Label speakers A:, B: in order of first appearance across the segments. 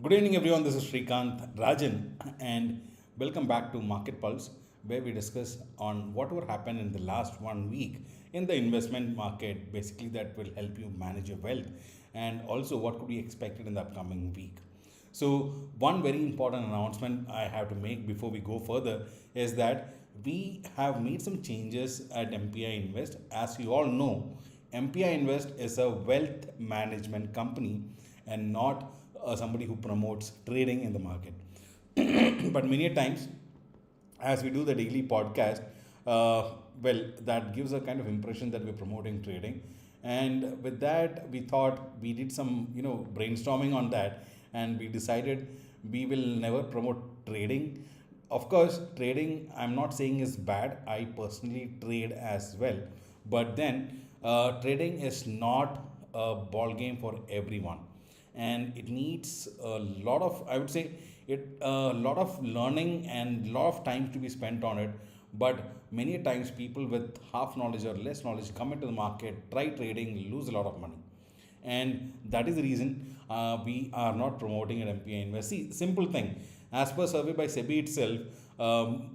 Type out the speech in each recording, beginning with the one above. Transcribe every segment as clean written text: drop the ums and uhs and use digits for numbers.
A: Good evening, everyone. This is Srikanth Rajan, and welcome back to Market Pulse, where we discuss on whatever happened in the last 1 week in the investment market. Basically, that will help you manage your wealth, and also what could be expected in the upcoming week. So, one very important announcement I have to make before we go further is that we have made some changes at MPI Invest. As you all know, MPI Invest is a wealth management company and not somebody who promotes trading in the market. But many a times, as we do the daily podcast, that gives a kind of impression that we're promoting trading. And with that, we thought we did some, brainstorming on that, and we decided we will never promote trading. Of course, trading, I'm not saying is bad. I personally trade as well, but then trading is not a ball game for everyone, and it needs a lot of, I would say, it a lot of learning and lot of time to be spent on it. But many times people with half knowledge or less knowledge come into the market, try trading, lose a lot of money, and that is the reason we are not promoting an MPI invest. See, simple thing, as per survey by SEBI itself,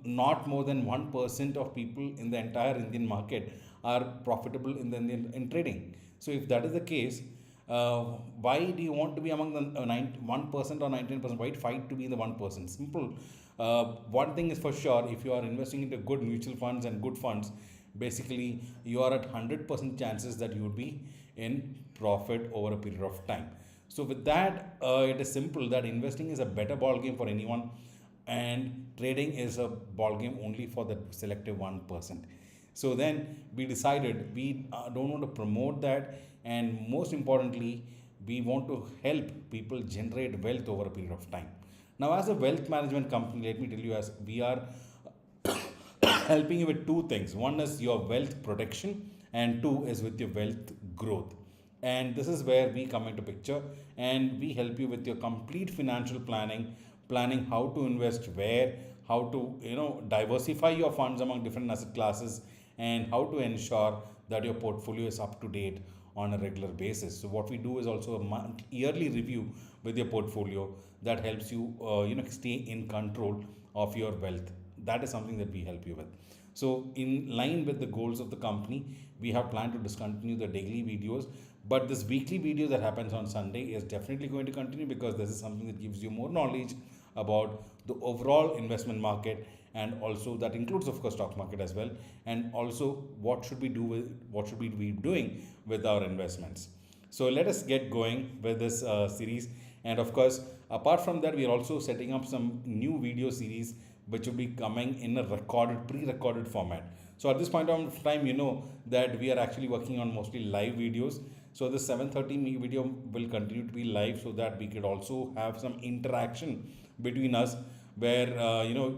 A: not more than 1% of people in the entire Indian market are profitable in the in trading. So if that is the case, uh, why do you want to be among the 1% or 19%? Why fight to be the 1%? Simple. One thing is for sure, if you are investing into good mutual funds and good funds, basically you are at 100% chances that you would be in profit over a period of time. So with that, it is simple that investing is a better ball game for anyone, and trading is a ball game only for the selective 1%. So then we decided we don't want to promote that, and most importantly, we want to help people generate wealth over a period of time. Now, as a wealth management company, let me tell you, as we are helping you with two things. One is your wealth protection, and two is with your wealth growth. And this is where we come into picture, and we help you with your complete financial planning how to invest where, how to diversify your funds among different asset classes, and how to ensure that your portfolio is up to date on a regular basis. So what we do is also a yearly review with your portfolio that helps you stay in control of your wealth. That is something that we help you with. So in line with the goals of the company, we have planned to discontinue the daily videos, but this weekly video that happens on Sunday is definitely going to continue, because this is something that gives you more knowledge about the overall investment market, and also that includes, of course, stock market as well, and also what should we be doing with our investments. So let us get going with this series. And of course, apart from that, we are also setting up some new video series which will be coming in a pre-recorded format. So at this point of time, you know that we are actually working on mostly live videos. So the 7:30 video will continue to be live, so that we could also have some interaction between us, where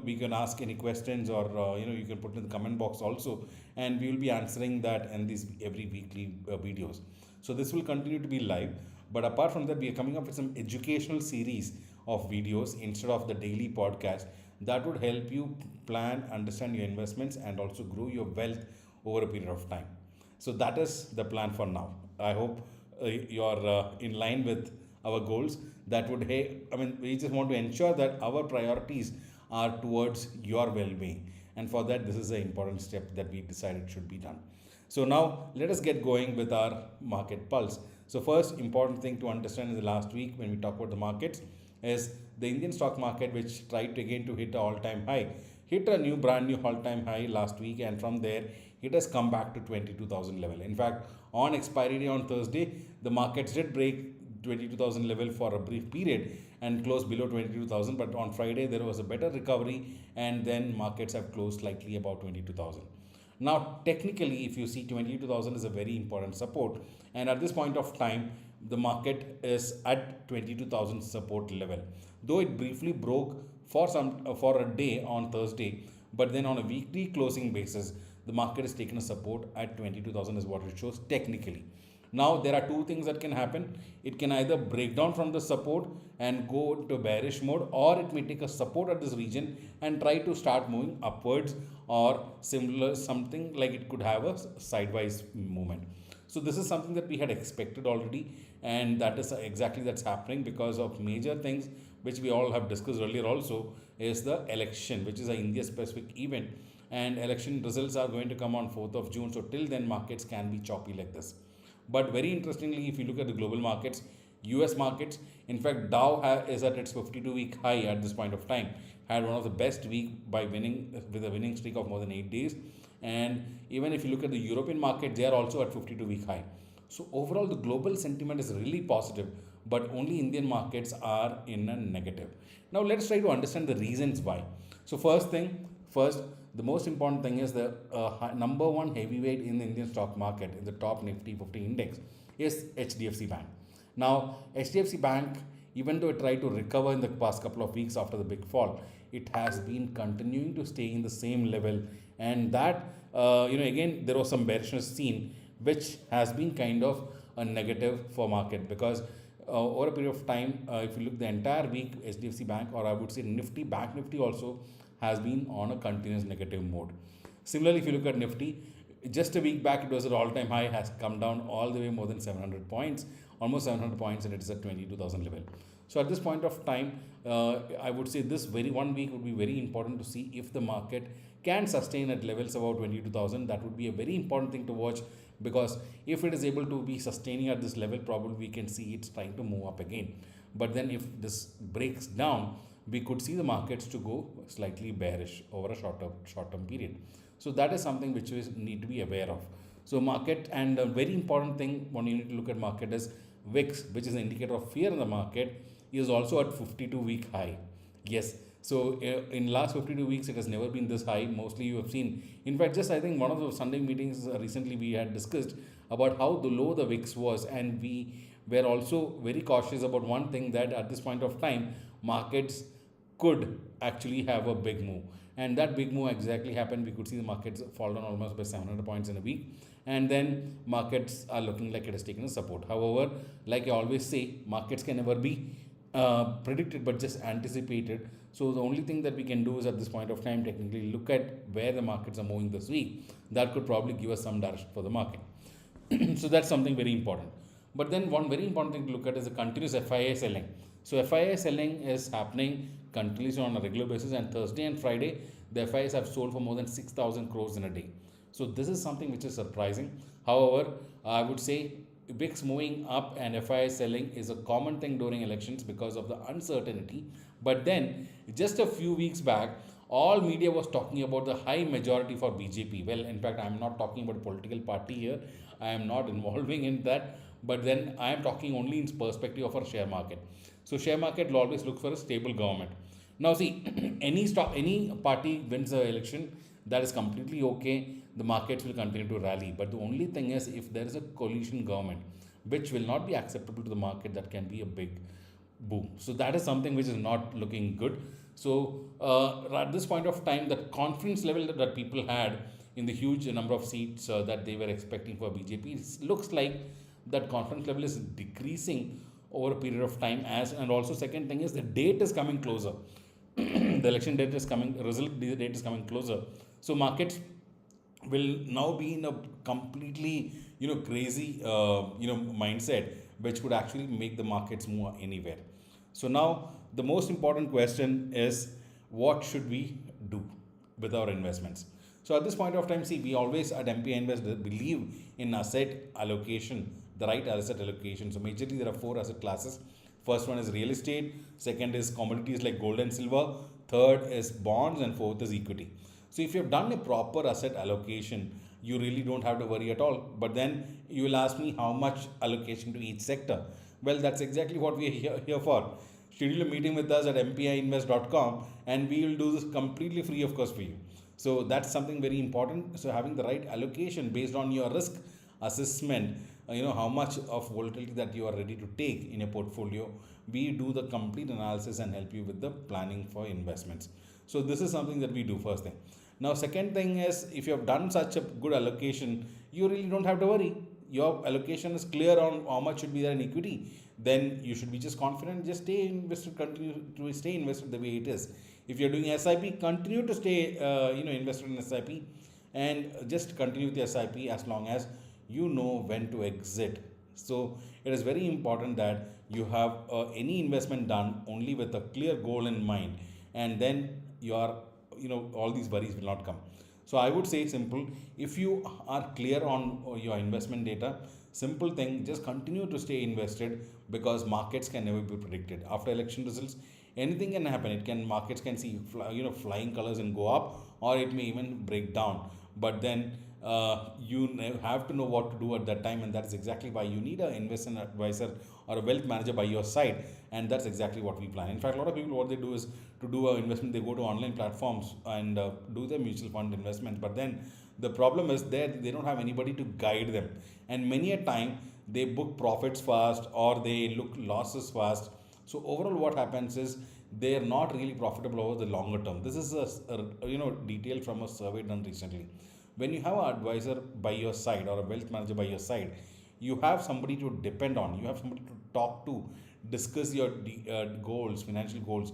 A: we can ask any questions, or you can put in the comment box also, and we will be answering that in these every weekly videos. So this will continue to be live, but apart from that, we are coming up with some educational series of videos instead of the daily podcast that would help you plan, understand your investments, and also grow your wealth over a period of time. So that is the plan for now. I hope you're in line with our goals. That would, hey, I mean, we just want to ensure that our priorities are towards your well-being, and for that, this is an important step that we decided should be done. So now let us get going with our market pulse. So first important thing to understand in the last week when we talk about the markets is the Indian stock market, which tried to again to hit an all-time high, hit a brand new all-time high last week, and from there it has come back to 22,000 level. In fact, on expiry day on Thursday, the markets did break 22,000 level for a brief period and closed below 22,000, but on Friday there was a better recovery, and then markets have closed slightly above 22,000. Now, technically, if you see, 22,000 is a very important support, and at this point of time, the market is at 22,000 support level. Though it briefly broke for a day on Thursday, but then on a weekly closing basis, the market is taken a support at 22,000 is what it shows technically. Now, there are two things that can happen. It can either break down from the support and go into bearish mode, or it may take a support at this region and try to start moving upwards, or similar something like it could have a sidewise movement. So this is something that we had expected already, and that is exactly that's happening because of major things which we all have discussed earlier. Also, is the election, which is a India specific event, and election results are going to come on 4th of June. So till then, markets can be choppy like this. But very interestingly, if you look at the global markets, US markets, in fact, Dow is at its 52-week high at this point of time. Had one of the best week by winning with a winning streak of more than 8 days. And even if you look at the European market, they are also at 52-week high. So overall, the global sentiment is really positive, but only Indian markets are in a negative. Now let's try to understand the reasons why. So first, the most important thing is the number one heavyweight in the Indian stock market in the top Nifty 50 index is HDFC Bank. Now, HDFC Bank, even though it tried to recover in the past couple of weeks after the big fall, it has been continuing to stay in the same level, and that again there was some bearishness seen, which has been kind of a negative for market because over a period of time, if you look the entire week, HDFC Bank, or I would say Nifty, Bank Nifty also has been on a continuous negative mode. Similarly, if you look at Nifty, just a week back it was at all-time high, has come down all the way more than 700 points, almost 700 points, and it is at 22,000 level. So at this point of time, I would say this very 1 week would be very important to see if the market can sustain at levels about 22,000. That would be a very important thing to watch, because if it is able to be sustaining at this level, probably we can see it's trying to move up again. But then if this breaks down, we could see the markets to go slightly bearish over a short-term period. So that is something which we need to be aware of. So market, and a very important thing when you need to look at market is VIX, which is an indicator of fear in the market, is also at 52-week high. Yes. So in last 52 weeks, it has never been this high. Mostly you have seen. In fact, just I think one of the Sunday meetings recently we had discussed about how the low the VIX was, and we were also very cautious about one thing, that at this point of time, markets could actually have a big move. And that big move exactly happened. We could see the markets fall down almost by 700 points in a week. And then markets are looking like it has taken a support. However, like I always say, markets can never be predicted but just anticipated. So the only thing that we can do is at this point of time technically look at where the markets are moving this week. That could probably give us some direction for the market. So that's something very important. But then one very important thing to look at is the continuous FII selling. So FII selling is happening continuously on a regular basis, and Thursday and Friday the FIIs have sold for more than 6,000 crores in a day. So this is something which is surprising. However, I would say VIX moving up and FII selling is a common thing during elections because of the uncertainty. But then just a few weeks back, all media was talking about the high majority for BJP. Well, in fact, I am not talking about a political party here. I am not involving in that. But then I am talking only in perspective of our share market. So share market will always look for a stable government. Now see, any party wins the election, that is completely okay. The markets will continue to rally. But the only thing is, if there is a coalition government, which will not be acceptable to the market, that can be a big boom. So that is something which is not looking good. So at this point of time, the confidence level that people had in the huge number of seats that they were expecting for BJP, looks like that confidence level is decreasing over a period of time. And also second thing is the date is coming closer. The election date is coming, result date is coming closer. So markets will now be in a completely crazy mindset, which could actually make the markets move anywhere. So now the most important question is, what should we do with our investments? So at this point of time, see, we always at MPI Invest believe in asset allocation, the right asset allocation. So majorly there are 4 asset classes. First one is real estate, second is commodities like gold and silver, third is bonds, and fourth is equity. So if you have done a proper asset allocation, you really don't have to worry at all. But then you will ask me how much allocation to each sector. Well, that's exactly what we are here for. Schedule a meeting with us at mpiinvest.com and we will do this completely free of cost for you. So that's something very important. So having the right allocation based on your risk assessment, how much of volatility that you are ready to take in a portfolio, we do the complete analysis and help you with the planning for investments. So this is something that we do first thing. Now second thing is, if you have done such a good allocation, you really don't have to worry. Your allocation is clear on how much should be there in equity. Then you should be just confident, just stay invested, continue to stay invested the way it is. If you're doing SIP, continue to stay invested in SIP and just continue with the SIP as long as you know when to exit. So it is very important that you have any investment done only with a clear goal in mind, and then your all these worries will not come. So I would say simple, if you are clear on your investment data, simple thing, just continue to stay invested, because markets can never be predicted. After election results, anything can happen. It can Markets can see flying colors and go up, or it may even break down. But then have to know what to do at that time, and that's exactly why you need an investment advisor or a wealth manager by your side. And that's exactly what we plan. In fact, a lot of people, what they do is, to do an investment, they go to online platforms and do their mutual fund investments. But then the problem is that they don't have anybody to guide them, and many a time they book profits fast or they look losses fast. So overall, what happens is they are not really profitable over the longer term. This is a detail from a survey done recently. When you have an advisor by your side or a wealth manager by your side, you have somebody to depend on. You have somebody to talk to, discuss your goals, financial goals,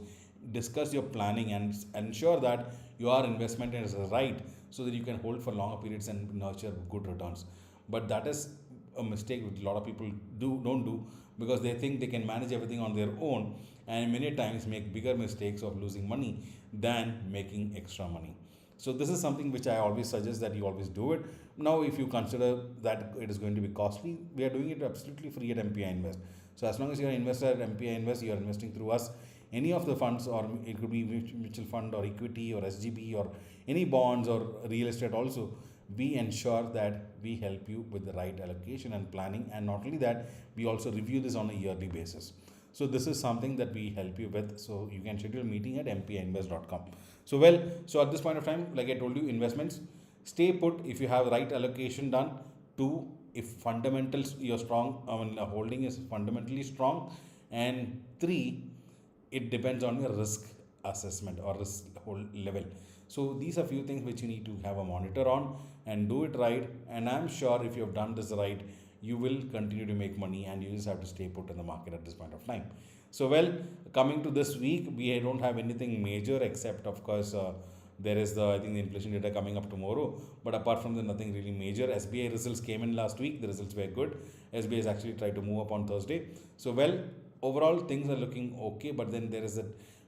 A: discuss your planning, and ensure that your investment is right, so that you can hold for longer periods and nurture good returns. But that is a mistake which a lot of people don't do, because they think they can manage everything on their own, and many times make bigger mistakes of losing money than making extra money. So this is something which I always suggest that you always do it. Now, if you consider that it is going to be costly, we are doing it absolutely free at MPI Invest. So as long as you are an investor at MPI Invest, you are investing through us. Any of the funds, or it could be mutual fund or equity or SGB or any bonds or real estate also, we ensure that we help you with the right allocation and planning. And not only that, we also review this on a yearly basis. So this is something that we help you with. So you can schedule a meeting at mpiinvest.com. So at this point of time, like I told you, investments, stay put if you have right allocation done. Two, if fundamentals you're strong, holding is fundamentally strong. And three, it depends on your risk assessment or risk hold level. So these are few things which you need to have a monitor on and do it right. And I'm sure if you have done this right, you will continue to make money, and you just have to stay put in the market at this point of time. So coming to this week, we don't have anything major, except of course there is I think the inflation data coming up tomorrow. But apart from that, nothing really major. SBI results came in last week. The results were good. SBI has actually tried to move up on Thursday. So overall things are looking okay. But then there is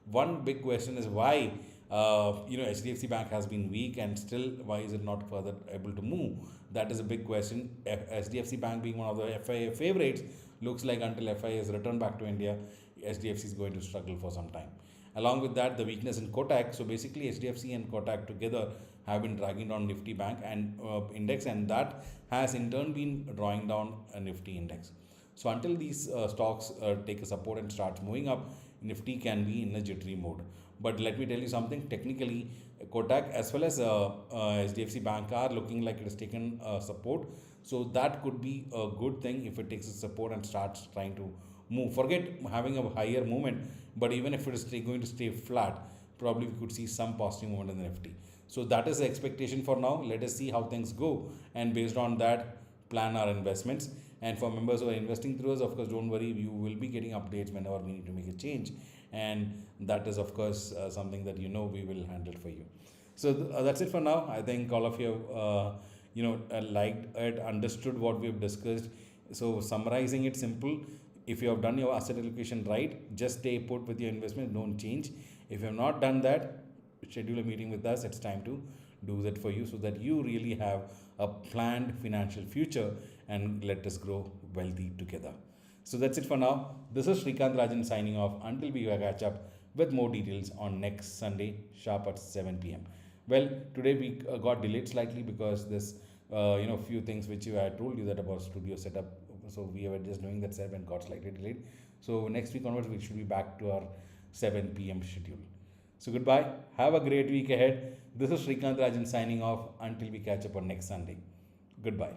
A: one big question is why HDFC Bank has been weak, and still why is it not further able to move? That is a big question. HDFC Bank being one of the FIA favorites, looks like until FIA is returned back to India, HDFC is going to struggle for some time. Along with that, the weakness in Kotak. So basically, HDFC and Kotak together have been dragging down Nifty Bank and index, and that has in turn been drawing down a Nifty index. So until these stocks take a support and start moving up, Nifty can be in a jittery mode. But let me tell you something, technically Kotak as well as HDFC Bank are looking like it has taken support. So that could be a good thing if it takes a support and starts trying to move. Forget having a higher movement, but even if it is going to stay flat, probably we could see some positive movement in the Nifty. So that is the expectation for now. Let us see how things go, and based on that, plan our investments. And for members who are investing through us, of course, don't worry, you will be getting updates whenever we need to make a change. And that is, of course, something that we will handle for you. So that's it for now. I think all of you liked it, understood what we've discussed. So summarizing it simple, if you have done your asset allocation right, just stay put with your investment, don't change. If you have not done that, schedule a meeting with us. It's time to do that for you, so that you really have a planned financial future, and let us grow wealthy together. So that's it for now. This is Srikanth Rajan signing off until we catch up with more details on next Sunday sharp at 7 p.m. Well, today we got delayed slightly because this few things which I told you that about studio setup. So we were just doing that setup and got slightly delayed. So next week onwards we should be back to our 7 p.m. schedule. So goodbye. Have a great week ahead. This is Srikanth Rajan signing off until we catch up on next Sunday. Goodbye.